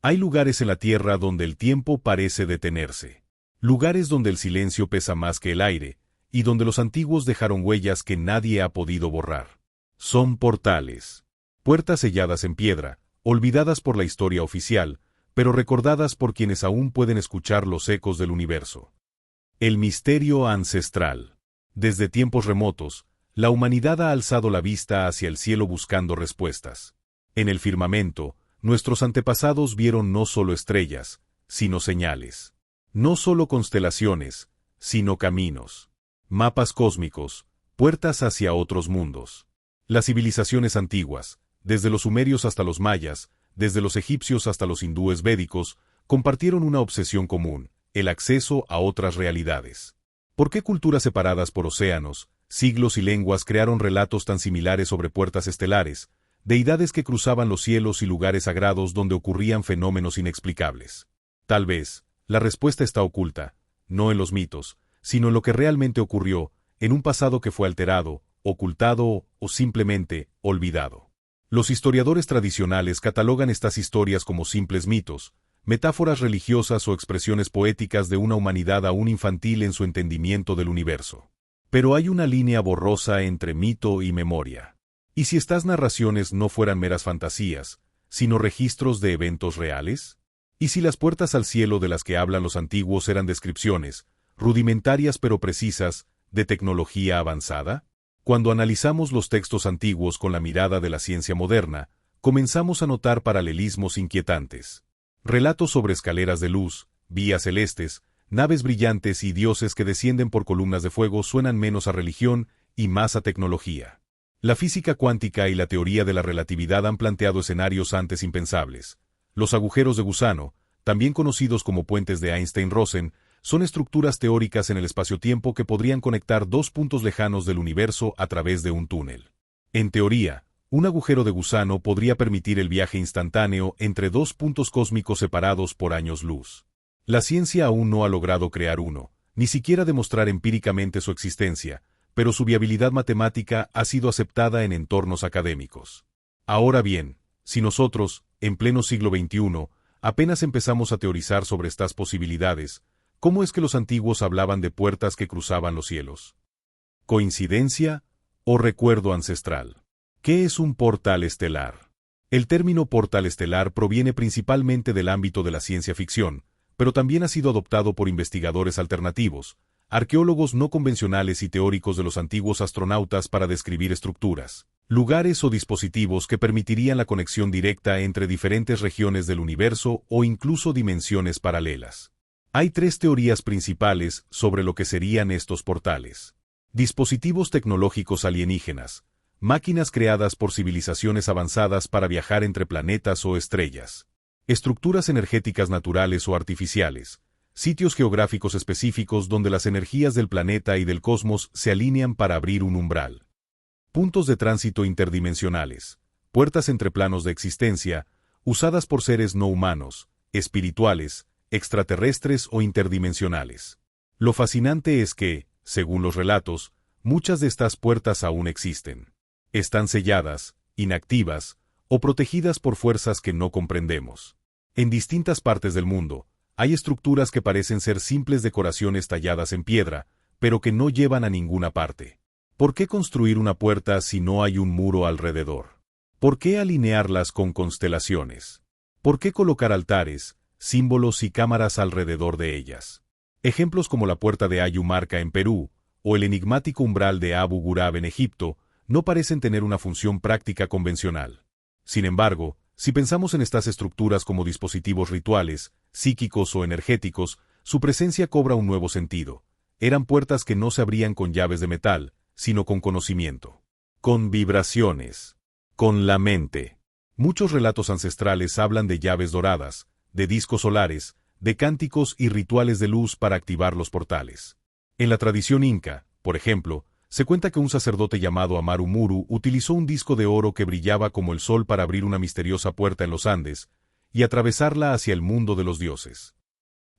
Hay lugares en la Tierra donde el tiempo parece detenerse. Lugares donde el silencio pesa más que el aire, y donde los antiguos dejaron huellas que nadie ha podido borrar. Son portales. Puertas selladas en piedra, olvidadas por la historia oficial, pero recordadas por quienes aún pueden escuchar los ecos del universo. El misterio ancestral. Desde tiempos remotos, la humanidad ha alzado la vista hacia el cielo buscando respuestas. En el firmamento, nuestros antepasados vieron no solo estrellas, sino señales. No solo constelaciones, sino caminos. Mapas cósmicos, puertas hacia otros mundos. Las civilizaciones antiguas, desde los sumerios hasta los mayas, desde los egipcios hasta los hindúes védicos, compartieron una obsesión común: el acceso a otras realidades. ¿Por qué culturas separadas por océanos, siglos y lenguas crearon relatos tan similares sobre puertas estelares, deidades que cruzaban los cielos y lugares sagrados donde ocurrían fenómenos inexplicables? Tal vez, la respuesta está oculta, no en los mitos, sino en lo que realmente ocurrió, en un pasado que fue alterado, ocultado o simplemente olvidado. Los historiadores tradicionales catalogan estas historias como simples mitos, metáforas religiosas o expresiones poéticas de una humanidad aún infantil en su entendimiento del universo. Pero hay una línea borrosa entre mito y memoria. ¿Y si estas narraciones no fueran meras fantasías, sino registros de eventos reales? ¿Y si las puertas al cielo de las que hablan los antiguos eran descripciones, rudimentarias pero precisas, de tecnología avanzada? Cuando analizamos los textos antiguos con la mirada de la ciencia moderna, comenzamos a notar paralelismos inquietantes. Relatos sobre escaleras de luz, vías celestes, naves brillantes y dioses que descienden por columnas de fuego suenan menos a religión y más a tecnología. La física cuántica y la teoría de la relatividad han planteado escenarios antes impensables. Los agujeros de gusano, también conocidos como puentes de Einstein-Rosen, son estructuras teóricas en el espacio-tiempo que podrían conectar dos puntos lejanos del universo a través de un túnel. En teoría, un agujero de gusano podría permitir el viaje instantáneo entre dos puntos cósmicos separados por años luz. La ciencia aún no ha logrado crear uno, ni siquiera demostrar empíricamente su existencia, pero su viabilidad matemática ha sido aceptada en entornos académicos. Ahora bien, si nosotros, en pleno siglo XXI, apenas empezamos a teorizar sobre estas posibilidades, ¿cómo es que los antiguos hablaban de puertas que cruzaban los cielos? ¿Coincidencia o recuerdo ancestral? ¿Qué es un portal estelar? El término portal estelar proviene principalmente del ámbito de la ciencia ficción, pero también ha sido adoptado por investigadores alternativos, arqueólogos no convencionales y teóricos de los antiguos astronautas para describir estructuras, lugares o dispositivos que permitirían la conexión directa entre diferentes regiones del universo o incluso dimensiones paralelas. Hay tres teorías principales sobre lo que serían estos portales. Dispositivos tecnológicos alienígenas, máquinas creadas por civilizaciones avanzadas para viajar entre planetas o estrellas. Estructuras energéticas naturales o artificiales, sitios geográficos específicos donde las energías del planeta y del cosmos se alinean para abrir un umbral. Puntos de tránsito interdimensionales, puertas entre planos de existencia, usadas por seres no humanos, espirituales, extraterrestres o interdimensionales. Lo fascinante es que, según los relatos, muchas de estas puertas aún existen. Están selladas, inactivas, o protegidas por fuerzas que no comprendemos. En distintas partes del mundo, hay estructuras que parecen ser simples decoraciones talladas en piedra, pero que no llevan a ninguna parte. ¿Por qué construir una puerta si no hay un muro alrededor? ¿Por qué alinearlas con constelaciones? ¿Por qué colocar altares, símbolos y cámaras alrededor de ellas? Ejemplos como la puerta de Ayumarca en Perú, o el enigmático umbral de Abu Ghurab en Egipto, no parecen tener una función práctica convencional. Sin embargo, si pensamos en estas estructuras como dispositivos rituales, psíquicos o energéticos, su presencia cobra un nuevo sentido. Eran puertas que no se abrían con llaves de metal, sino con conocimiento, con vibraciones, con la mente. Muchos relatos ancestrales hablan de llaves doradas, de discos solares, de cánticos y rituales de luz para activar los portales. En la tradición inca, por ejemplo, se cuenta que un sacerdote llamado Amaru Muru utilizó un disco de oro que brillaba como el sol para abrir una misteriosa puerta en los Andes y atravesarla hacia el mundo de los dioses.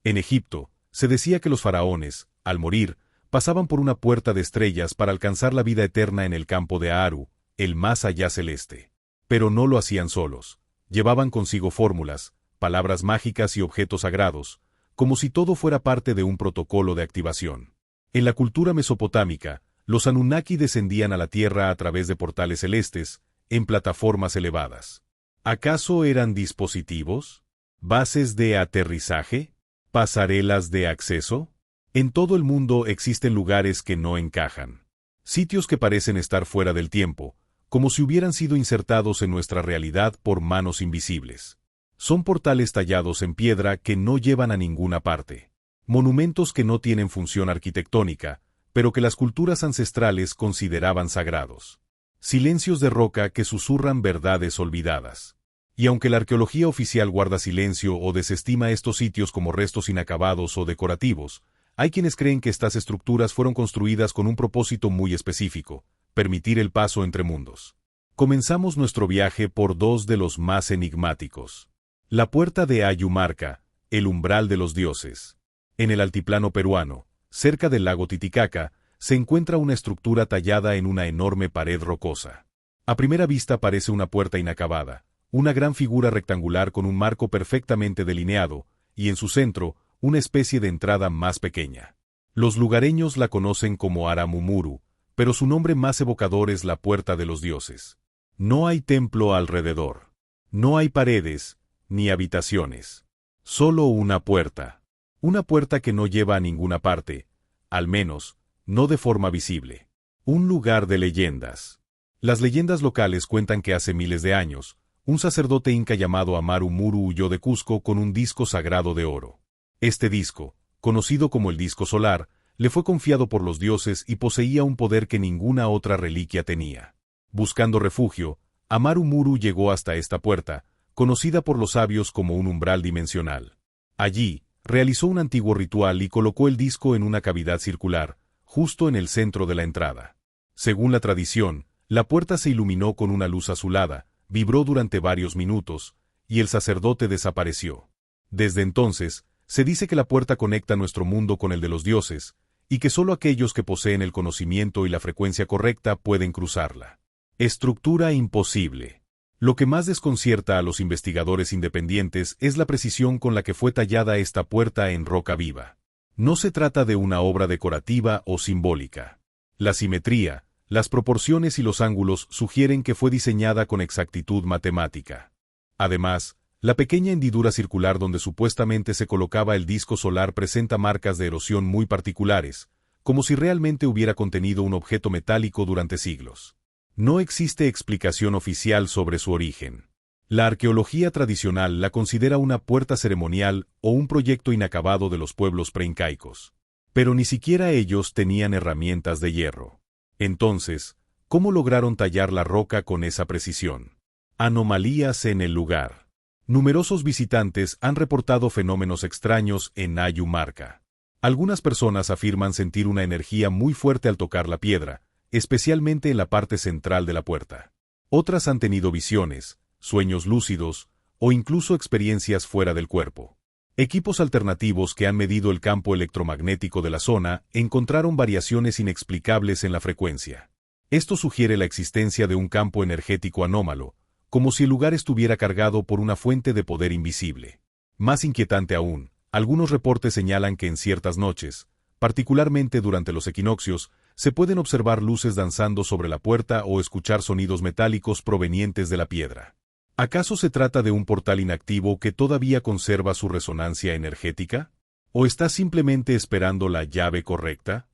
En Egipto, se decía que los faraones, al morir, pasaban por una puerta de estrellas para alcanzar la vida eterna en el campo de Aaru, el más allá celeste. Pero no lo hacían solos. Llevaban consigo fórmulas, palabras mágicas y objetos sagrados, como si todo fuera parte de un protocolo de activación. En la cultura mesopotámica, los Anunnaki descendían a la Tierra a través de portales celestes, en plataformas elevadas. ¿Acaso eran dispositivos? ¿Bases de aterrizaje? ¿Pasarelas de acceso? En todo el mundo existen lugares que no encajan. Sitios que parecen estar fuera del tiempo, como si hubieran sido insertados en nuestra realidad por manos invisibles. Son portales tallados en piedra que no llevan a ninguna parte. Monumentos que no tienen función arquitectónica, pero que las culturas ancestrales consideraban sagrados. Silencios de roca que susurran verdades olvidadas. Y aunque la arqueología oficial guarda silencio o desestima estos sitios como restos inacabados o decorativos, hay quienes creen que estas estructuras fueron construidas con un propósito muy específico: permitir el paso entre mundos. Comenzamos nuestro viaje por dos de los más enigmáticos. La puerta de Ayumarca, el umbral de los dioses. En el altiplano peruano, cerca del lago Titicaca, se encuentra una estructura tallada en una enorme pared rocosa. A primera vista parece una puerta inacabada, una gran figura rectangular con un marco perfectamente delineado, y en su centro, una especie de entrada más pequeña. Los lugareños la conocen como Aramumuru, pero su nombre más evocador es la Puerta de los Dioses. No hay templo alrededor. No hay paredes, ni habitaciones. Solo una puerta. Una puerta que no lleva a ninguna parte, al menos, no de forma visible. Un lugar de leyendas. Las leyendas locales cuentan que hace miles de años, un sacerdote inca llamado Amaru Muru huyó de Cusco con un disco sagrado de oro. Este disco, conocido como el disco solar, le fue confiado por los dioses y poseía un poder que ninguna otra reliquia tenía. Buscando refugio, Amaru Muru llegó hasta esta puerta, conocida por los sabios como un umbral dimensional. Allí, realizó un antiguo ritual y colocó el disco en una cavidad circular, justo en el centro de la entrada. Según la tradición, la puerta se iluminó con una luz azulada, vibró durante varios minutos, y el sacerdote desapareció. Desde entonces, se dice que la puerta conecta nuestro mundo con el de los dioses, y que solo aquellos que poseen el conocimiento y la frecuencia correcta pueden cruzarla. Estructura imposible. Lo que más desconcierta a los investigadores independientes es la precisión con la que fue tallada esta puerta en roca viva. No se trata de una obra decorativa o simbólica. La simetría, las proporciones y los ángulos sugieren que fue diseñada con exactitud matemática. Además, la pequeña hendidura circular donde supuestamente se colocaba el disco solar presenta marcas de erosión muy particulares, como si realmente hubiera contenido un objeto metálico durante siglos. No existe explicación oficial sobre su origen. La arqueología tradicional la considera una puerta ceremonial o un proyecto inacabado de los pueblos preincaicos. Pero ni siquiera ellos tenían herramientas de hierro. Entonces, ¿cómo lograron tallar la roca con esa precisión? Anomalías en el lugar. Numerosos visitantes han reportado fenómenos extraños en Ayumarca. Algunas personas afirman sentir una energía muy fuerte al tocar la piedra, especialmente en la parte central de la puerta. Otras han tenido visiones, sueños lúcidos, o incluso experiencias fuera del cuerpo. Equipos alternativos que han medido el campo electromagnético de la zona encontraron variaciones inexplicables en la frecuencia. Esto sugiere la existencia de un campo energético anómalo, como si el lugar estuviera cargado por una fuente de poder invisible. Más inquietante aún, algunos reportes señalan que en ciertas noches, particularmente durante los equinoccios, se pueden observar luces danzando sobre la puerta o escuchar sonidos metálicos provenientes de la piedra. ¿Acaso se trata de un portal inactivo que todavía conserva su resonancia energética? ¿O está simplemente esperando la llave correcta?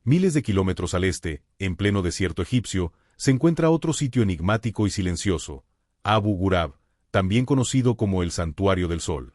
Miles de kilómetros al este, en pleno desierto egipcio, se encuentra otro sitio enigmático y silencioso, Abu Ghurab, también conocido como el Santuario del Sol.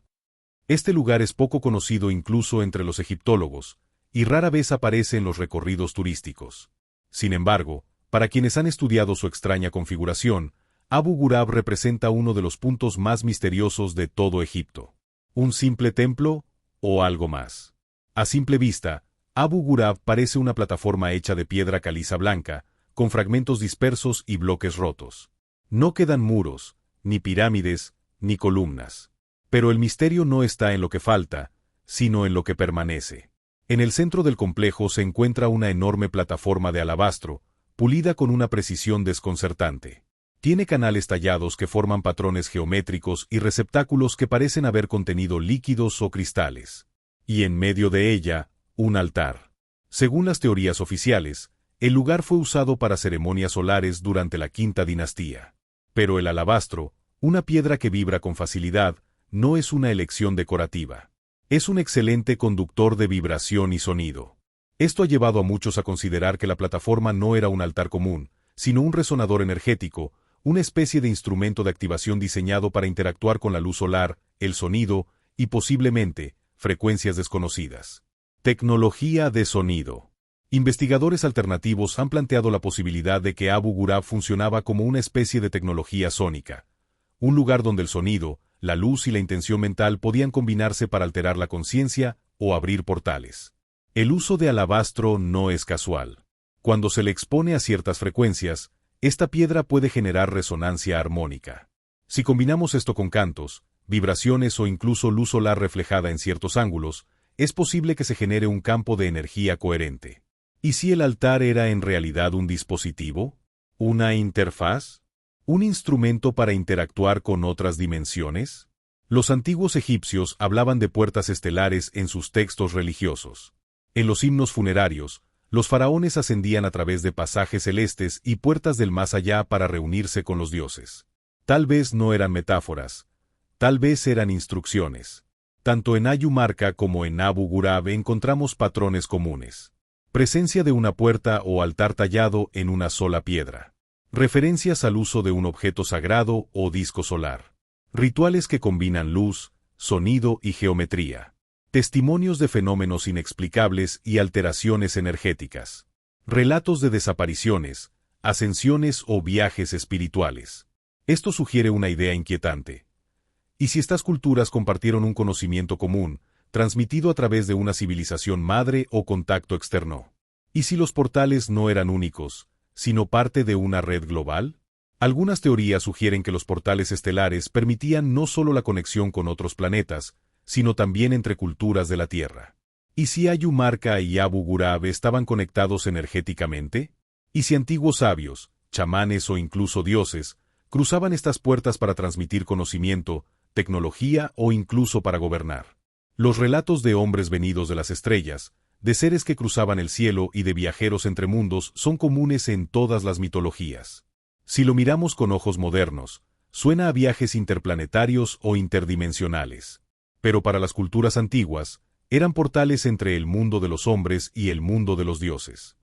Este lugar es poco conocido incluso entre los egiptólogos, y rara vez aparece en los recorridos turísticos. Sin embargo, para quienes han estudiado su extraña configuración, Abu Ghurab representa uno de los puntos más misteriosos de todo Egipto. ¿Un simple templo o algo más? A simple vista, Abu Ghurab parece una plataforma hecha de piedra caliza blanca, con fragmentos dispersos y bloques rotos. No quedan muros, ni pirámides, ni columnas. Pero el misterio no está en lo que falta, sino en lo que permanece. En el centro del complejo se encuentra una enorme plataforma de alabastro, pulida con una precisión desconcertante. Tiene canales tallados que forman patrones geométricos y receptáculos que parecen haber contenido líquidos o cristales. Y en medio de ella, un altar. Según las teorías oficiales, el lugar fue usado para ceremonias solares durante la Quinta Dinastía. Pero el alabastro, una piedra que vibra con facilidad, no es una elección decorativa. Es un excelente conductor de vibración y sonido. Esto ha llevado a muchos a considerar que la plataforma no era un altar común, sino un resonador energético, una especie de instrumento de activación diseñado para interactuar con la luz solar, el sonido y posiblemente frecuencias desconocidas. Tecnología de sonido. Investigadores alternativos han planteado la posibilidad de que Abu Ghurab funcionaba como una especie de tecnología sónica, un lugar donde el sonido, la luz y la intención mental podían combinarse para alterar la conciencia o abrir portales. El uso de alabastro no es casual. Cuando se le expone a ciertas frecuencias, esta piedra puede generar resonancia armónica. Si combinamos esto con cantos, vibraciones o incluso luz solar reflejada en ciertos ángulos, es posible que se genere un campo de energía coherente. ¿Y si el altar era en realidad un dispositivo? ¿Una interfaz? ¿Un instrumento para interactuar con otras dimensiones? Los antiguos egipcios hablaban de puertas estelares en sus textos religiosos. En los himnos funerarios, los faraones ascendían a través de pasajes celestes y puertas del más allá para reunirse con los dioses. Tal vez no eran metáforas, tal vez eran instrucciones. Tanto en Ayumarca como en Abu Ghurab encontramos patrones comunes. Presencia de una puerta o altar tallado en una sola piedra. Referencias al uso de un objeto sagrado o disco solar. Rituales que combinan luz, sonido y geometría. Testimonios de fenómenos inexplicables y alteraciones energéticas. Relatos de desapariciones, ascensiones o viajes espirituales. Esto sugiere una idea inquietante. ¿Y si estas culturas compartieron un conocimiento común, transmitido a través de una civilización madre o contacto externo? ¿Y si los portales no eran únicos, sino parte de una red global? Algunas teorías sugieren que los portales estelares permitían no solo la conexión con otros planetas, sino también entre culturas de la Tierra. ¿Y si Ayumarca y Abu Ghurab estaban conectados energéticamente? ¿Y si antiguos sabios, chamanes o incluso dioses, cruzaban estas puertas para transmitir conocimiento, tecnología o incluso para gobernar? Los relatos de hombres venidos de las estrellas, de seres que cruzaban el cielo y de viajeros entre mundos son comunes en todas las mitologías. Si lo miramos con ojos modernos, suena a viajes interplanetarios o interdimensionales. Pero para las culturas antiguas, eran portales entre el mundo de los hombres y el mundo de los dioses.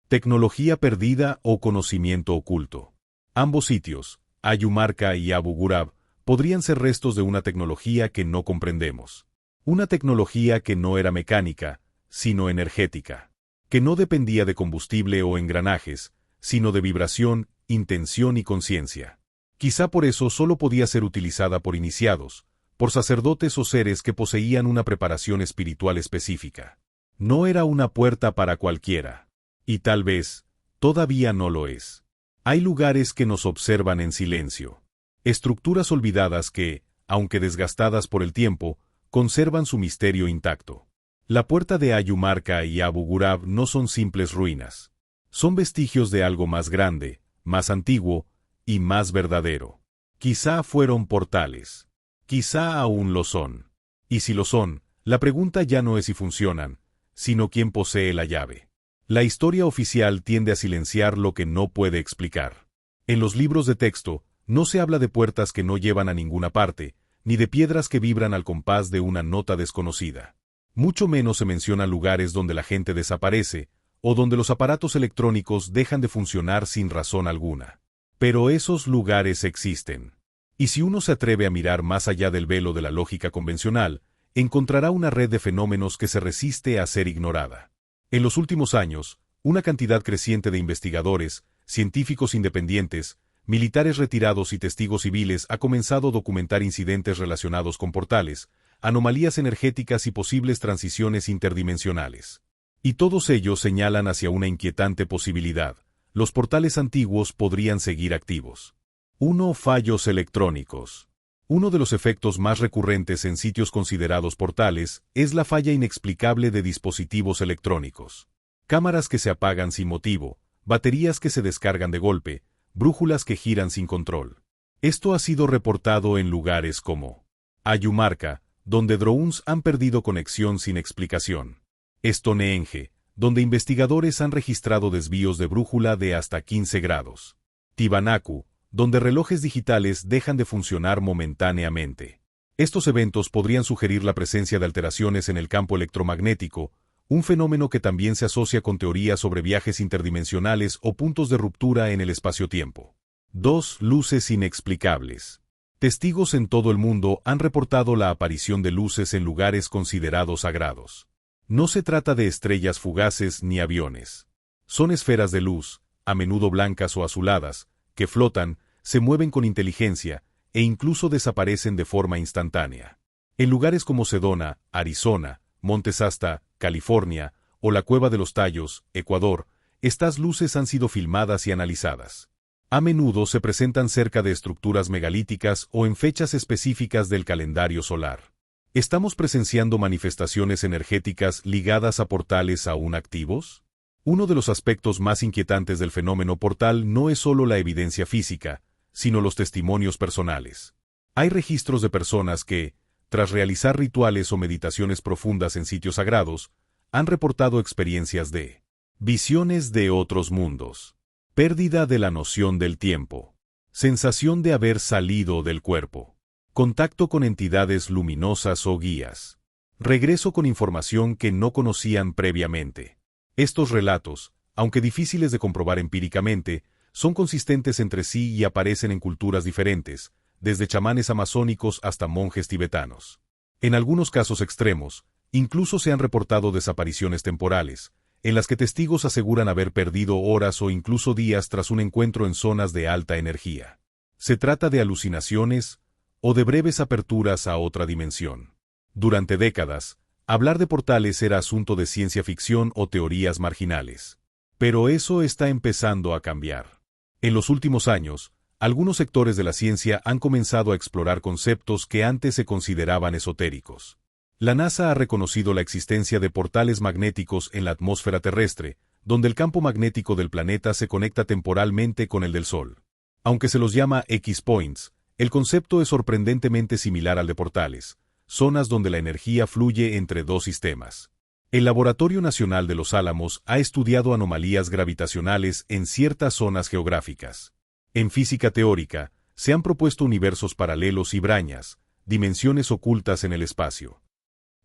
Tecnología perdida o conocimiento oculto. Ambos sitios, Ayumarca y Abu Ghurab, podrían ser restos de una tecnología que no comprendemos. Una tecnología que no era mecánica, sino energética. Que no dependía de combustible o engranajes, sino de vibración, intención y conciencia. Quizá por eso solo podía ser utilizada por iniciados, por sacerdotes o seres que poseían una preparación espiritual específica. No era una puerta para cualquiera. Y tal vez, todavía no lo es. Hay lugares que nos observan en silencio. Estructuras olvidadas que, aunque desgastadas por el tiempo, conservan su misterio intacto. La puerta de Ayumarca y Abu Ghurab no son simples ruinas. Son vestigios de algo más grande, más antiguo y más verdadero. Quizá fueron portales. Quizá aún lo son. Y si lo son, la pregunta ya no es si funcionan, sino quién posee la llave. La historia oficial tiende a silenciar lo que no puede explicar. En los libros de texto, no se habla de puertas que no llevan a ninguna parte, ni de piedras que vibran al compás de una nota desconocida. Mucho menos se mencionan lugares donde la gente desaparece, o donde los aparatos electrónicos dejan de funcionar sin razón alguna. Pero esos lugares existen. Y si uno se atreve a mirar más allá del velo de la lógica convencional, encontrará una red de fenómenos que se resiste a ser ignorada. En los últimos años, una cantidad creciente de investigadores, científicos independientes, militares retirados y testigos civiles ha comenzado a documentar incidentes relacionados con portales, anomalías energéticas y posibles transiciones interdimensionales. Y todos ellos señalan hacia una inquietante posibilidad: los portales antiguos podrían seguir activos. 1. Fallos electrónicos. Uno de los efectos más recurrentes en sitios considerados portales es la falla inexplicable de dispositivos electrónicos. Cámaras que se apagan sin motivo, baterías que se descargan de golpe, brújulas que giran sin control. Esto ha sido reportado en lugares como Ayumarca, donde drones han perdido conexión sin explicación. Stonehenge, donde investigadores han registrado desvíos de brújula de hasta 15 grados. Tiwanaku, donde relojes digitales dejan de funcionar momentáneamente. Estos eventos podrían sugerir la presencia de alteraciones en el campo electromagnético, un fenómeno que también se asocia con teorías sobre viajes interdimensionales o puntos de ruptura en el espacio-tiempo. 2. Luces inexplicables. Testigos en todo el mundo han reportado la aparición de luces en lugares considerados sagrados. No se trata de estrellas fugaces ni aviones. Son esferas de luz, a menudo blancas o azuladas, que flotan, se mueven con inteligencia e incluso desaparecen de forma instantánea. En lugares como Sedona, Arizona, Montes Asta, California, o la Cueva de los Tallos, Ecuador, estas luces han sido filmadas y analizadas. A menudo se presentan cerca de estructuras megalíticas o en fechas específicas del calendario solar. ¿Estamos presenciando manifestaciones energéticas ligadas a portales aún activos? Uno de los aspectos más inquietantes del fenómeno portal no es solo la evidencia física, sino los testimonios personales. Hay registros de personas que, tras realizar rituales o meditaciones profundas en sitios sagrados, han reportado experiencias de visiones de otros mundos, pérdida de la noción del tiempo, sensación de haber salido del cuerpo, contacto con entidades luminosas o guías, regreso con información que no conocían previamente. Estos relatos, aunque difíciles de comprobar empíricamente, son consistentes entre sí y aparecen en culturas diferentes, desde chamanes amazónicos hasta monjes tibetanos. En algunos casos extremos, incluso se han reportado desapariciones temporales, en las que testigos aseguran haber perdido horas o incluso días tras un encuentro en zonas de alta energía. Se trata de alucinaciones o de breves aperturas a otra dimensión. Durante décadas, hablar de portales era asunto de ciencia ficción o teorías marginales. Pero eso está empezando a cambiar. En los últimos años, algunos sectores de la ciencia han comenzado a explorar conceptos que antes se consideraban esotéricos. La NASA ha reconocido la existencia de portales magnéticos en la atmósfera terrestre, donde el campo magnético del planeta se conecta temporalmente con el del Sol. Aunque se los llama X-points, el concepto es sorprendentemente similar al de portales, zonas donde la energía fluye entre dos sistemas. El Laboratorio Nacional de Los Álamos ha estudiado anomalías gravitacionales en ciertas zonas geográficas. En física teórica, se han propuesto universos paralelos y brañas, dimensiones ocultas en el espacio.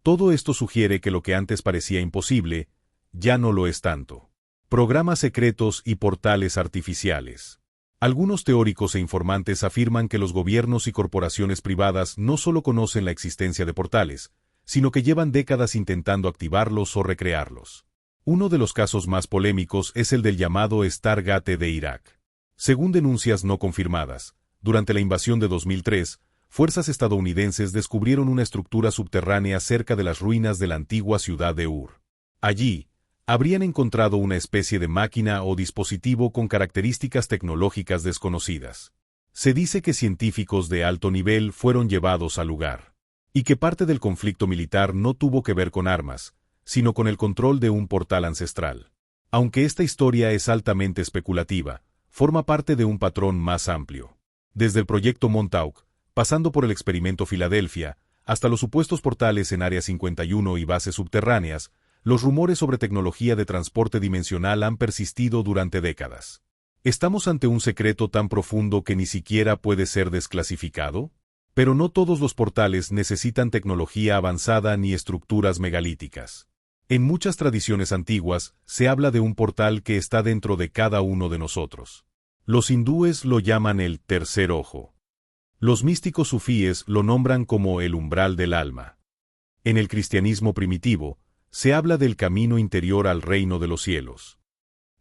Todo esto sugiere que lo que antes parecía imposible, ya no lo es tanto. Programas secretos y portales artificiales. Algunos teóricos e informantes afirman que los gobiernos y corporaciones privadas no solo conocen la existencia de portales, sino que llevan décadas intentando activarlos o recrearlos. Uno de los casos más polémicos es el del llamado Stargate de Irak. Según denuncias no confirmadas, durante la invasión de 2003, fuerzas estadounidenses descubrieron una estructura subterránea cerca de las ruinas de la antigua ciudad de Ur. Allí, habrían encontrado una especie de máquina o dispositivo con características tecnológicas desconocidas. Se dice que científicos de alto nivel fueron llevados al lugar, y que parte del conflicto militar no tuvo que ver con armas, sino con el control de un portal ancestral. Aunque esta historia es altamente especulativa, forma parte de un patrón más amplio. Desde el proyecto Montauk, pasando por el experimento Filadelfia, hasta los supuestos portales en Área 51 y bases subterráneas, los rumores sobre tecnología de transporte dimensional han persistido durante décadas. ¿Estamos ante un secreto tan profundo que ni siquiera puede ser desclasificado? Pero no todos los portales necesitan tecnología avanzada ni estructuras megalíticas. En muchas tradiciones antiguas, se habla de un portal que está dentro de cada uno de nosotros. Los hindúes lo llaman el tercer ojo. Los místicos sufíes lo nombran como el umbral del alma. En el cristianismo primitivo, se habla del camino interior al reino de los cielos.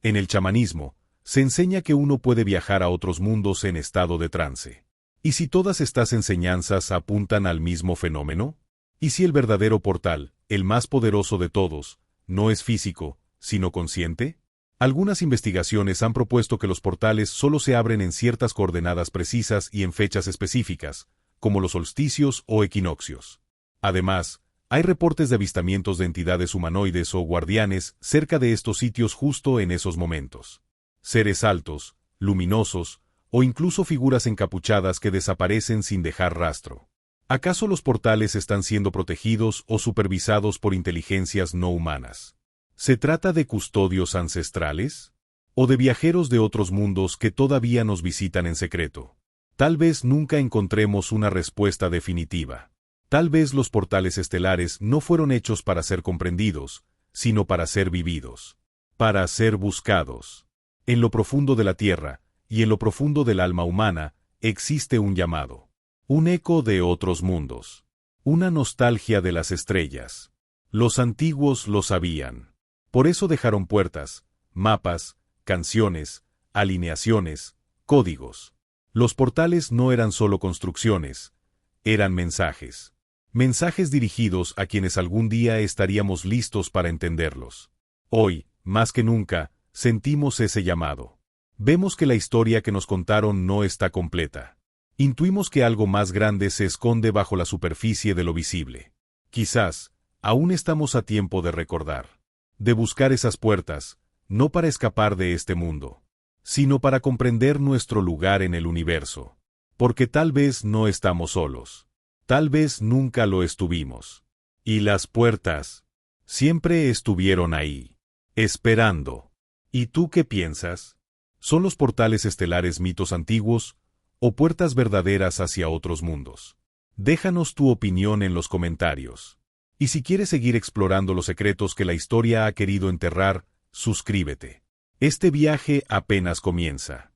En el chamanismo, se enseña que uno puede viajar a otros mundos en estado de trance. ¿Y si todas estas enseñanzas apuntan al mismo fenómeno? ¿Y si el verdadero portal, el más poderoso de todos, no es físico, sino consciente? Algunas investigaciones han propuesto que los portales solo se abren en ciertas coordenadas precisas y en fechas específicas, como los solsticios o equinoccios. Además, hay reportes de avistamientos de entidades humanoides o guardianes cerca de estos sitios justo en esos momentos. Seres altos, luminosos, o incluso figuras encapuchadas que desaparecen sin dejar rastro. ¿Acaso los portales están siendo protegidos o supervisados por inteligencias no humanas? ¿Se trata de custodios ancestrales? ¿O de viajeros de otros mundos que todavía nos visitan en secreto? Tal vez nunca encontremos una respuesta definitiva. Tal vez los portales estelares no fueron hechos para ser comprendidos, sino para ser vividos. Para ser buscados. En lo profundo de la Tierra, y en lo profundo del alma humana, existe un llamado. Un eco de otros mundos. Una nostalgia de las estrellas. Los antiguos lo sabían. Por eso dejaron puertas, mapas, canciones, alineaciones, códigos. Los portales no eran solo construcciones, eran mensajes. Mensajes dirigidos a quienes algún día estaríamos listos para entenderlos. Hoy, más que nunca, sentimos ese llamado. Vemos que la historia que nos contaron no está completa. Intuimos que algo más grande se esconde bajo la superficie de lo visible. Quizás, aún estamos a tiempo de recordar. De buscar esas puertas, no para escapar de este mundo, sino para comprender nuestro lugar en el universo. Porque tal vez no estamos solos. Tal vez nunca lo estuvimos. Y las puertas siempre estuvieron ahí, esperando. ¿Y tú qué piensas? ¿Son los portales estelares mitos antiguos o puertas verdaderas hacia otros mundos? Déjanos tu opinión en los comentarios. Y si quieres seguir explorando los secretos que la historia ha querido enterrar, suscríbete. Este viaje apenas comienza.